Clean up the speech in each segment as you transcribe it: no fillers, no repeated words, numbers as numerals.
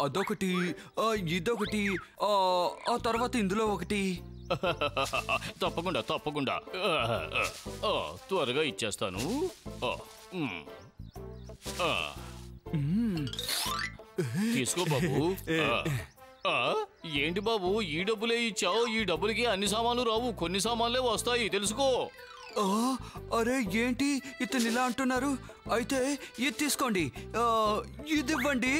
అదొకటి, ఇదొకటి, ఆ తర్వాత ఇందులో ఒకటి. తప్పకుండా తప్పకుండా త్వరగా ఇచ్చేస్తాను. తీసుకో బాబు. ఏంటి బాబు ఈ డబ్బులే ఇచ్చావు? ఈ డబ్బులకి అన్ని సామాన్లు రావు, కొన్ని సామాన్లే వస్తాయి తెలుసుకో. అరే ఏంటి ఇతను ఇలా అంటున్నారు? అయితే ఇది తీసుకోండి, ఇది ఇవ్వండి.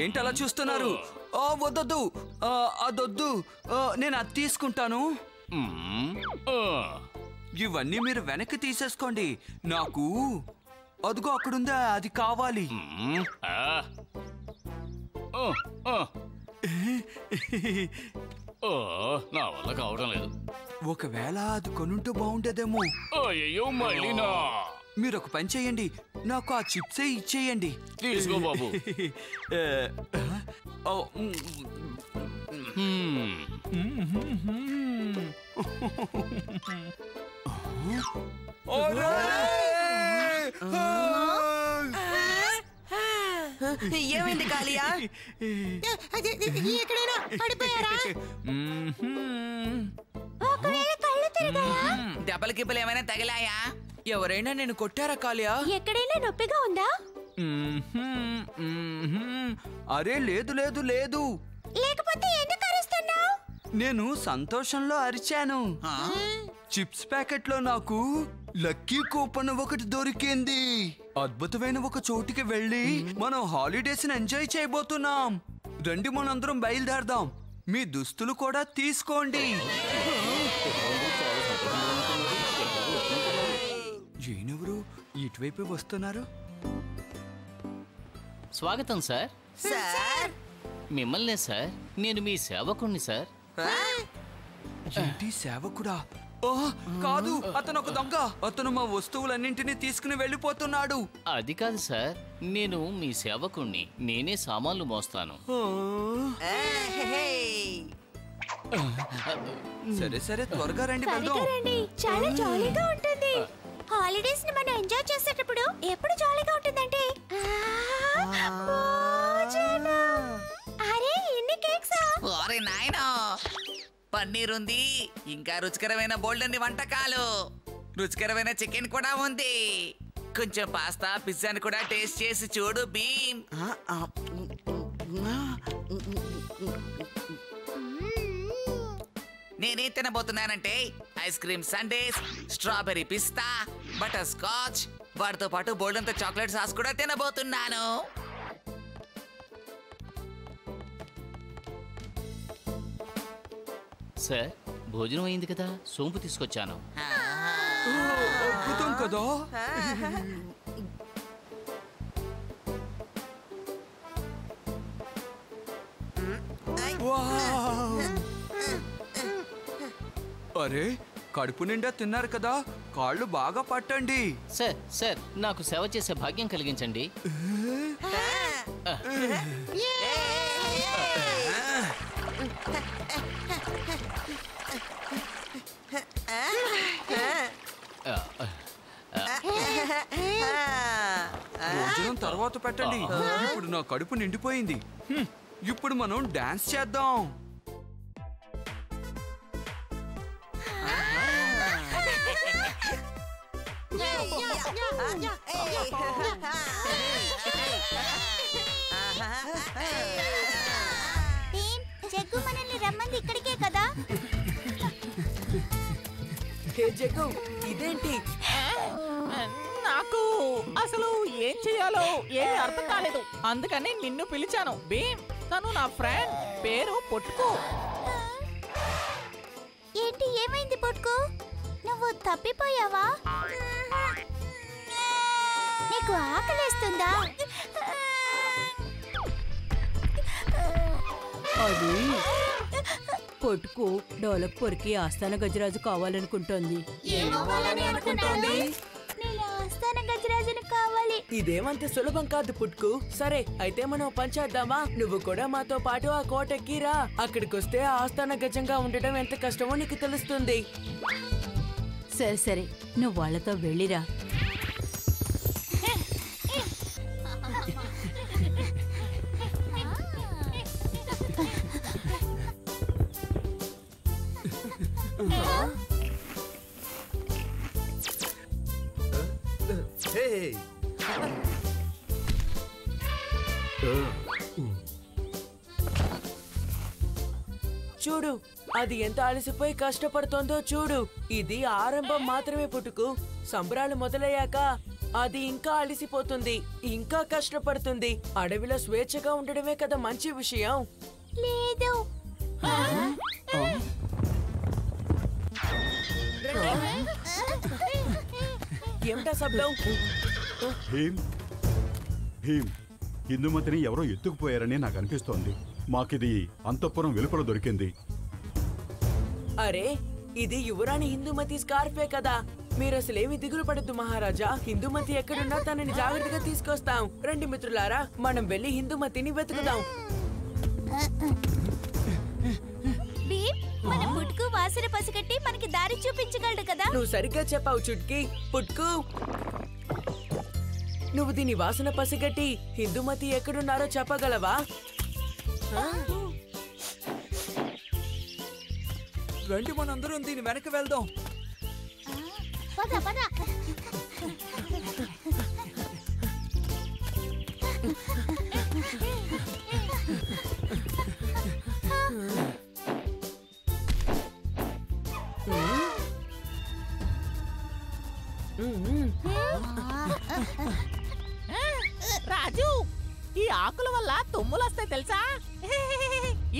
ఏంటి అలా చూస్తున్నారు? వద్దొద్దు, అదొద్దు, నేను అది తీసుకుంటాను. ఇవన్నీ మీరు వెనక్కి తీసేసుకోండి. నాకు అదిగో అక్కడుందా, అది కావాలి. నా వల్ల కావడం లేదు. ఒకవేళ అది కొనుంటూ బాగుండేదేమో. అయ్యో మళ్ళీనా? మీరు ఒక పని చేయండి, నాకు ఆ చిప్సే ఇచ్చేయండి. తీసుకో బాబు. ఏమైంది కాళియా? ఎక్కడైనా పడిపోయారా? దెబ్బలు గిబ్బలు ఏమైనా తగిలాయా? ఎవరైనా నేను కొట్టారా కాళియా? ఎక్కడైనా నొప్పిగా ఉందా? అరే లేదు లేదు లేదు. లేకపోతే ఎందుకు అరుస్తున్నావు? నేను సంతోషంలో అరిచాను. చిప్స్ ప్యాకెట్ లో నాకు లక్కీ కూపన్ ఒకటి దొరికింది. అద్భుతమైన ఒక చోటికి వెళ్ళి మనం హాలిడేస్ ని ఎంజాయ్ చేయబోతున్నాం. రండి మనందరం బయలుదేరదాం. మీ దుస్తులు కూడా తీసుకోండి. ఈయనెవరు ఇటువైపు వస్తున్నారు? స్వాగతం సార్. సార్ మిమ్మల్నే సార్, నేను మీ సేవకుణ్ణి సార్. ఏంటి సేవకుడా? కాదు, అతను ఒక దొంగ. అతను మా వస్తువులన్నింటినీ తీసుకుని వెళ్ళిపోతున్నాడు. అది కాదు సార్, నేను మీ సేవకుణ్ణి. నేనే సామాన్లు మోస్తాను. సరే సరే త్వరగా రండి, వెళ్దాం. చాలా జాలీగా ఉంటుంది. హాలిడేస్ ని మనం ఎంజాయ్ చేసేటప్పుడు ఎప్పుడు జాలీగా ఉంటుందంటే అరే ఎన్ని కేక్సా? ఓరే నాయనా, పన్నీర్ ఉంది, ఇంకా రుచికరమైన బోల్డన్ని వంటకాలు, రుచికరమైన చికెన్ కూడా ఉంది. కొంచెం పాస్తా పిజ్జాని కూడా టేస్ట్ చేసి చూడు భీమ్. నేనే తినబోతున్నానంటే ఐస్ క్రీమ్ సండేస్, స్ట్రాబెర్రీ పిస్తా, బటర్ స్కాచ్, వాటితో పాటు బోల్డంత చాక్లెట్ సాస్ కూడా తినబోతున్నాను. సార్ భోజనం అయింది కదా, సోంపు తీసుకొచ్చాను. అద్భుతం కదా. అరే కడుపు నిండా తిన్నారు కదా, కాళ్ళు బాగా పట్టండి. సార్ సార్ నాకు సేవ చేసే భాగ్యం కలిగించండి. భోజనం తర్వాత పెట్టండి. ఇప్పుడు నా కడుపు నిండిపోయింది. ఇప్పుడు మనం డాన్స్ చేద్దాం. జగ్గు మనల్ని రమ్మంది ఇక్కడికే కదా. జగ్గు ఇదేంటి? నాకు అసలు ఏం చేయాలో ఏమీ అర్థం కాలేదు, అందుకని నిన్ను పిలిచాను. భీమ్, తను నా ఫ్రెండ్, పేరు పొట్టుకు. ఏంటి ఏమైంది పొట్టుకు? నువ్వు తప్పిపోయావా? నీకు ఆకలేస్తుందా? అది పొట్టుకు డోలక్పూర్కి ఆస్థాన గజరాజు కావాలనుకుంటోంది. ఆస్థాన గజరాజును కావాలి. ఇదేమంత సులభం కాదు పుట్టుకు. సరే అయితే మనం పని చేద్దామా? నువ్వు కూడా మాతో పాటు ఆ కోటకి రా. అక్కడికొస్తే ఆస్థాన గజంగా ఉండటం ఎంత కష్టమో నీకు తెలుస్తుంది. సరే సరే, నువ్వు వాళ్ళతో వెళ్ళిరా. చూడు, అది ఎంత అలసిపోయి కష్టపడుతోందో చూడు. ఇది ఆరంభం మాత్రమే పుట్టుకు. సంబరాలు మొదలయ్యాక అది ఇంకా అలసిపోతుంది, ఇంకా కష్టపడుతుంది. అడవిలో స్వేచ్ఛగా ఉండడమే కదా మంచి విషయం. లేదు. ఏమిటా శబ్దం? భీమ్ భీమ్ ఇందుమతిని ఎవరో ఎత్తుకుపోయారని నాకు అనిపిస్తోంది. మాకిది అంతఃపురం వెలుపల దొరికింది. అరే, ఇది యువరాణి హిందూమతి స్కార్ఫే కదా. మీరు అసలేమి దిగులు పడద్దు మహారాజా. హిందూమతి ఎక్కడున్నా తనని జాగ్రత్తగా తీసుకొస్తాం. రండి మిత్రులారా, మనం వెళ్ళి హిందూమతిని వెతుకుదాం. భీమ్, మన పుట్టుకు వాసన పసిగట్టి మనకి దారి చూపించగలడు కదా. నువ్వు సరిగ్గా చెప్పావు చుట్కీ. పుట్కు, నువ్వు దీని వాసన పసిగట్టి హిందూమతి ఎక్కడున్నారో చెప్పగలవా? రండి, మనందరం దీని వెనక వెళ్దాం. పద పద. రాజు, ఈ ఆకుల వల్ల తుమ్ములు వస్తాయి తెలుసా?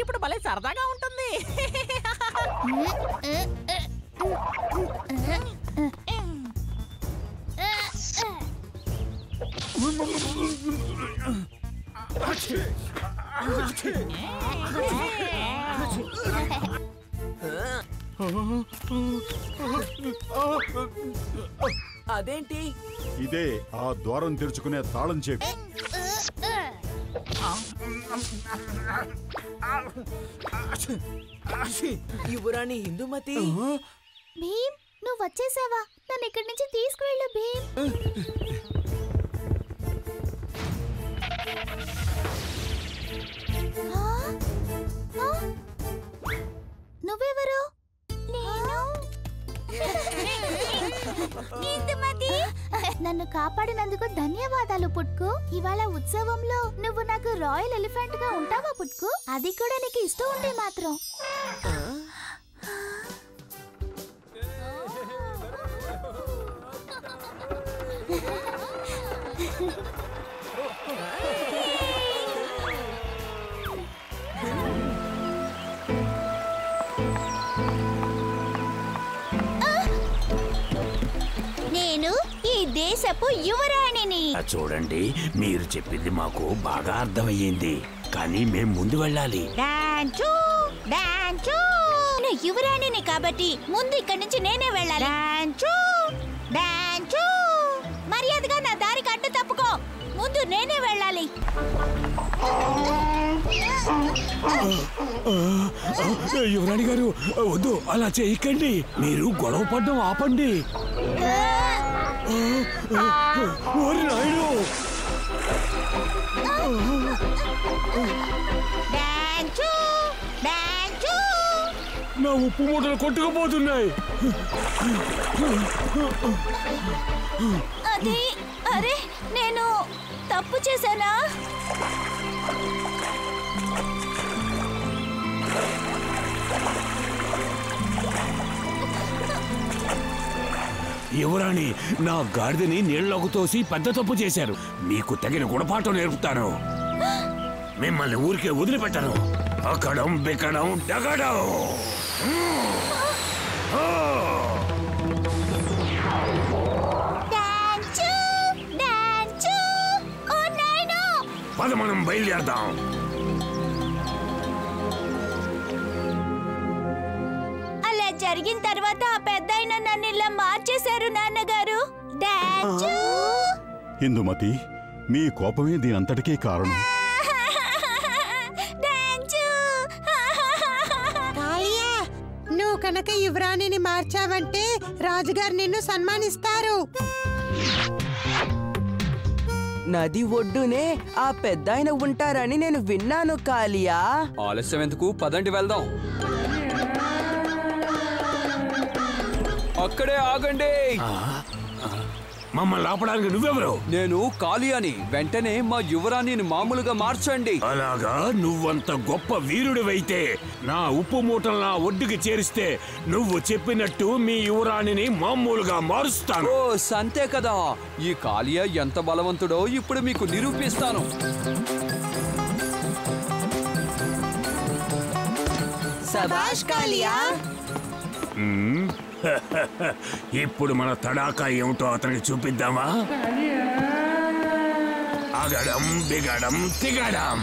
ఇప్పుడు భలే సరదాగా ఉంటుంది. అదేంటి? ఇదే ఆ ద్వారం తెరుచుకునే తాళం చెవి. యువరాణి హిందూమతి. భీమ్, నువ్వు వచ్చేసావా? నన్ను ఇక్కడి నుంచి తీసుకువెళ్ళు భీమ్. నువ్వెవరు? నన్ను కాపాడినందుకు ధన్యవాదాలు పుట్కు. ఇవాళ ఉత్సవంలో నువ్వు నాకు రాయల్ ఎలిఫెంట్ గా ఉంటావా పుట్కు? అది కూడా నీకు ఇష్టం ఉంటే మాత్రం. నేను ఈ దేశపు యువరాణిని. చూడండి, మీరు చెప్పింది మాకు బాగా అర్థమయ్యింది, కానీ మేం ముందు వెళ్ళాలి. డాన్చు డాన్చు. నేను యువరాణిని కాబట్టి ముందు ఇక్కడి నుంచి నేనే వెళ్ళాలి. డాన్చు డాన్చు. మర్యాదగా నా దారికి అడ్డు తప్పుకో. ముందు నేనే వెళ్ళాలి. యువరాణి గారు, వద్దు, అలా చేయకండి. మీరు గొడవ పడ్డం ఆపండి. ఓరి నాయుడు! డాన్చు డాన్చు. నా ఉప్పు మూటలు కొట్టుకుపోతున్నాయి. అది, అరే, నేను తప్పు చేశానా? యువరాణి, నా గాడిదని నీళ్ళలోకి తోసి పెద్ద తప్పు చేశారు. మీకు తగిన గుణపాఠం నేర్పుతాను. మిమ్మల్ని ఊరికే వదిలిపెట్టను. అక్కడం బిక్కడం డగడం. డాన్చు డాన్చు. ఓ నాయనో! పద, మనం బయలుదేరదాం. అలా జరిగిన తర్వాత ఆ పెద్దాయన నన్ను ఇలా మార్చేశారు నాన్నగారు. డాన్చు. ఇందుమతి, మీ కోపమే దీని అంతటికీ కారణం. డాన్చు. కాళియా, నువ్వు కనుక యువరాణిని మార్చావంటే రాజుగారు నిన్ను సన్మానిస్తారు. నది ఒడ్డునే ఆ పెద్దాయన ఉంటారని నేను విన్నాను కాలియా. ఆలస్యం ఎందుకు? పదండి వెళ్దాం. అక్కడే ఆగండి. మమ్మల్ని ఆపడానికి నువ్వెవరు? నేను కాళియాని. వెంటనే మా యువరాణిని మామూలుగా మార్చండి. అలాగా? నువ్వంత గొప్ప వీరుడివైతే నా ఉప్పు మూటలు నా ఒడ్డుకి చేరిస్తే నువ్వు చెప్పినట్టు మీ యువరాణిని మామూలుగా మారుస్తాను. ఓ సంతే కదా. ఈ కాళియా ఎంత బలవంతుడో ఇప్పుడు మీకు నిరూపిస్తాను. శభాష్ కాళియా. ఇప్పుడు మన తడాకా ఏమిటో అతనికి చూపిద్దామా? అగడం బిగడం తిగడం.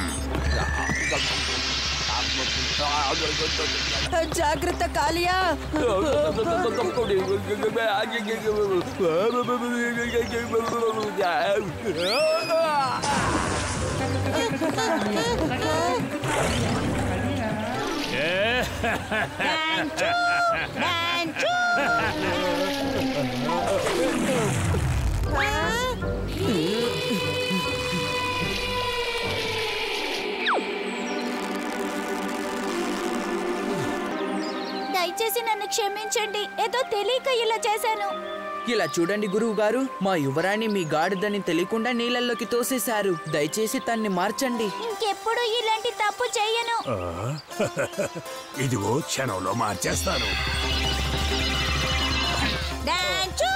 జాగ్రత్త కాళియా. దయచేసి నన్ను క్షమించండి. ఏదో తెలియక ఇలా చేశాను. ఇలా చూడండి గురువు గారు, మా యువరాణి మీ గాడిదని తెలియకుండా నీళ్ళల్లోకి తోసేశారు. దయచేసి తన్ని మార్చండి. ఇంకెప్పుడు ఇలాంటి తప్పు చెయ్యను. ఇదిగో క్షణంలో మార్చేస్తాను. డాన్చూ